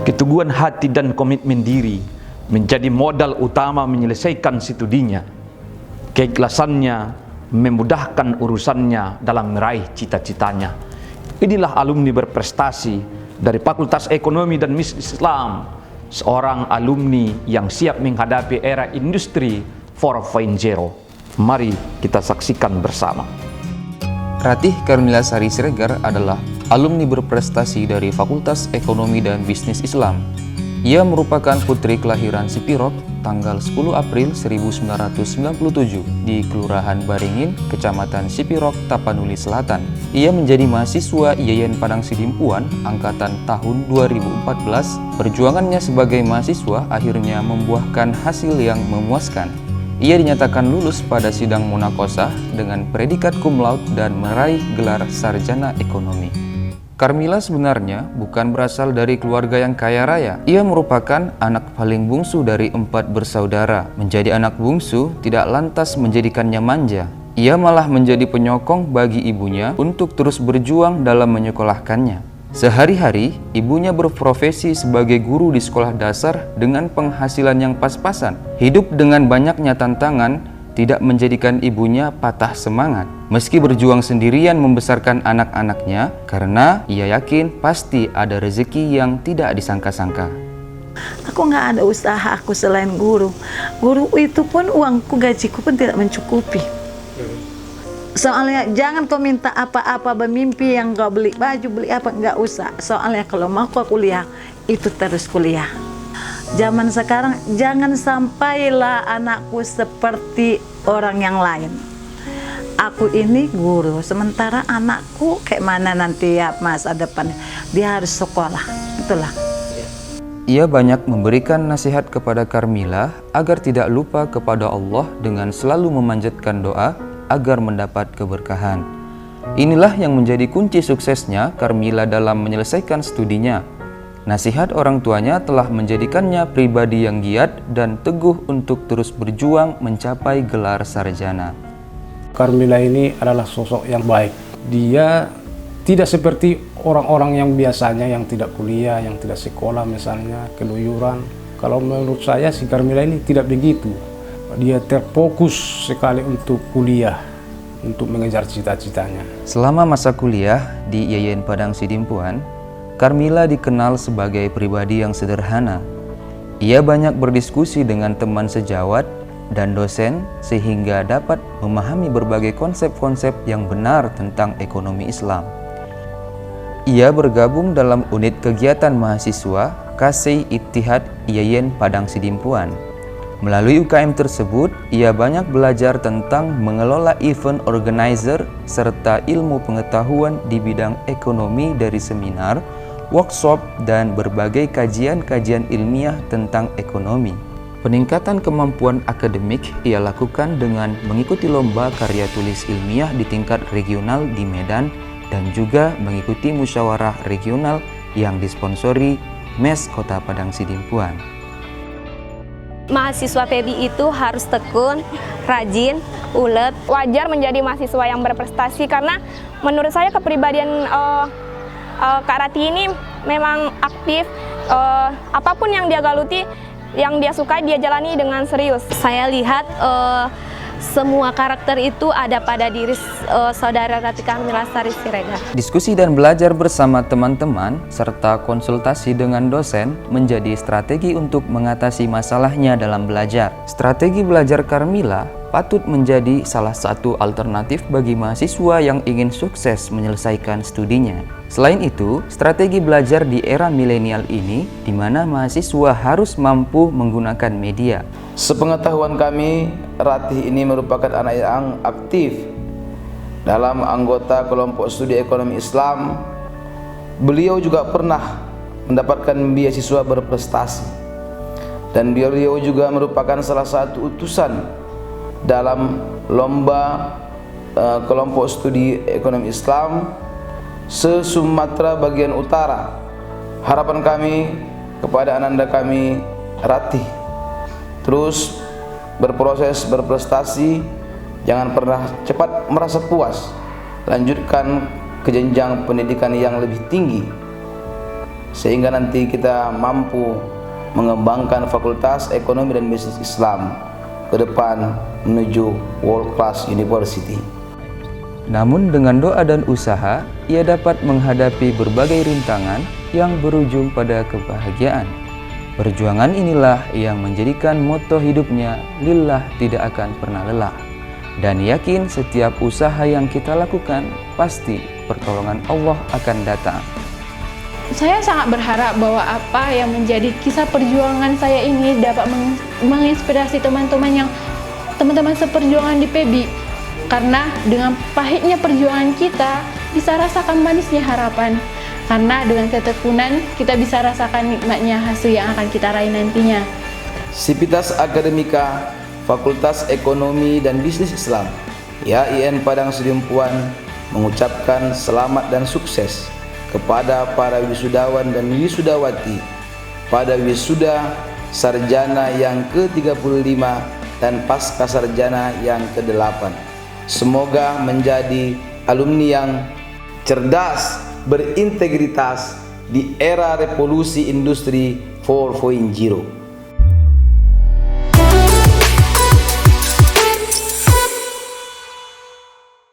Keteguhan hati dan komitmen diri menjadi modal utama menyelesaikan studinya. Keikhlasannya memudahkan urusannya dalam meraih cita-citanya. Inilah alumni berprestasi dari Fakultas Ekonomi dan Bisnis Islam, seorang alumni yang siap menghadapi era industri 4.0. Mari kita saksikan bersama. Ratih Karmila Sari Siregar adalah alumni berprestasi dari Fakultas Ekonomi dan Bisnis Islam. Ia merupakan putri kelahiran Sipirok tanggal 10 April 1997 di Kelurahan Baringin, Kecamatan Sipirok, Tapanuli Selatan. Ia menjadi mahasiswa IAIN Padang Sidimpuan angkatan tahun 2014. Perjuangannya sebagai mahasiswa akhirnya membuahkan hasil yang memuaskan. Ia dinyatakan lulus pada sidang munakosah dengan predikat cum laude dan meraih gelar sarjana ekonomi. Karmila sebenarnya bukan berasal dari keluarga yang kaya raya. Ia merupakan anak paling bungsu dari 4 bersaudara. Menjadi anak bungsu tidak lantas menjadikannya manja. Ia malah menjadi penyokong bagi ibunya untuk terus berjuang dalam menyekolahkannya. Sehari-hari, ibunya berprofesi sebagai guru di sekolah dasar dengan penghasilan yang pas-pasan. Hidup dengan banyaknya tantangan tidak menjadikan ibunya patah semangat. Meski berjuang sendirian membesarkan anak-anaknya, karena ia yakin pasti ada rezeki yang tidak disangka-sangka. Aku nggak ada usaha aku selain guru. Guru itu pun uangku, gajiku pun tidak mencukupi. Soalnya jangan kau minta apa-apa, bermimpi yang kau beli baju, beli apa, nggak usah. Soalnya kalau mau kau kuliah, itu terus kuliah. Zaman sekarang jangan sampailah anakku seperti orang yang lain. Aku ini guru, sementara anakku kayak mana nanti ya masa depan. Dia harus sekolah, itulah. Ia banyak memberikan nasihat kepada Karmila agar tidak lupa kepada Allah dengan selalu memanjatkan doa agar mendapat keberkahan. Inilah yang menjadi kunci suksesnya Karmila dalam menyelesaikan studinya. Nasihat orang tuanya telah menjadikannya pribadi yang giat dan teguh untuk terus berjuang mencapai gelar sarjana. Karmila ini adalah sosok yang baik. Dia tidak seperti orang-orang yang biasanya yang tidak kuliah, yang tidak sekolah misalnya, keluyuran. Kalau menurut saya si Karmila ini tidak begitu. Dia terfokus sekali untuk kuliah, untuk mengejar cita-citanya. Selama masa kuliah di IAIN Padang Sidimpuan, Karmila dikenal sebagai pribadi yang sederhana. Ia banyak berdiskusi dengan teman sejawat dan dosen sehingga dapat memahami berbagai konsep-konsep yang benar tentang ekonomi Islam. Ia bergabung dalam unit kegiatan mahasiswa Kasei Ittihad IAIN Padang Sidimpuan. Melalui UKM tersebut, ia banyak belajar tentang mengelola event organizer serta ilmu pengetahuan di bidang ekonomi dari seminar, workshop, dan berbagai kajian-kajian ilmiah tentang ekonomi. Peningkatan kemampuan akademik ia lakukan dengan mengikuti lomba karya tulis ilmiah di tingkat regional di Medan dan juga mengikuti musyawarah regional yang disponsori MES Kota Padang Sidimpuan. Mahasiswa PEBI itu harus tekun, rajin, ulet. Wajar menjadi mahasiswa yang berprestasi karena menurut saya kepribadian Kak Ratih ini memang aktif. Apapun yang dia galuti, yang dia sukai, dia jalani dengan serius. Saya lihat semua karakter itu ada pada diri saudara Ratih Karmila Sari Siregar. Diskusi dan belajar bersama teman-teman serta konsultasi dengan dosen menjadi strategi untuk mengatasi masalahnya dalam belajar. Strategi belajar Karmila patut menjadi salah satu alternatif bagi mahasiswa yang ingin sukses menyelesaikan studinya. Selain itu, strategi belajar di era milenial ini di mana mahasiswa harus mampu menggunakan media. Sepengetahuan kami, Ratih ini merupakan anak yang aktif dalam anggota kelompok studi ekonomi Islam. Beliau juga pernah mendapatkan beasiswa berprestasi dan beliau juga merupakan salah satu utusan dalam lomba kelompok studi ekonomi Islam se-Sumatera bagian utara. Harapan kami kepada ananda kami Ratih terus berproses, berprestasi, jangan pernah cepat merasa puas, lanjutkan ke jenjang pendidikan yang lebih tinggi. sehingga nanti kita mampu mengembangkan Fakultas Ekonomi dan Bisnis Islam ke depan menuju world class university. Namun dengan doa dan usaha, ia dapat menghadapi berbagai rintangan yang berujung pada kebahagiaan. Perjuangan inilah yang menjadikan moto hidupnya, lillah tidak akan pernah lelah. Dan yakin setiap usaha yang kita lakukan, pasti pertolongan Allah akan datang. Saya sangat berharap bahwa apa yang menjadi kisah perjuangan saya ini dapat menginspirasi teman-teman seperjuangan di PEBI. Karena dengan pahitnya perjuangan kita bisa rasakan manisnya harapan. Karena dengan ketekunan kita bisa rasakan nikmatnya hasil yang akan kita raih nantinya. Sivitas Akademika Fakultas Ekonomi dan Bisnis Islam YAIN Padang Sidimpuan mengucapkan selamat dan sukses kepada para wisudawan dan wisudawati pada wisuda sarjana yang ke-35 dan pasca sarjana yang ke-8. Semoga menjadi alumni yang cerdas, berintegritas di era revolusi industri 4.0.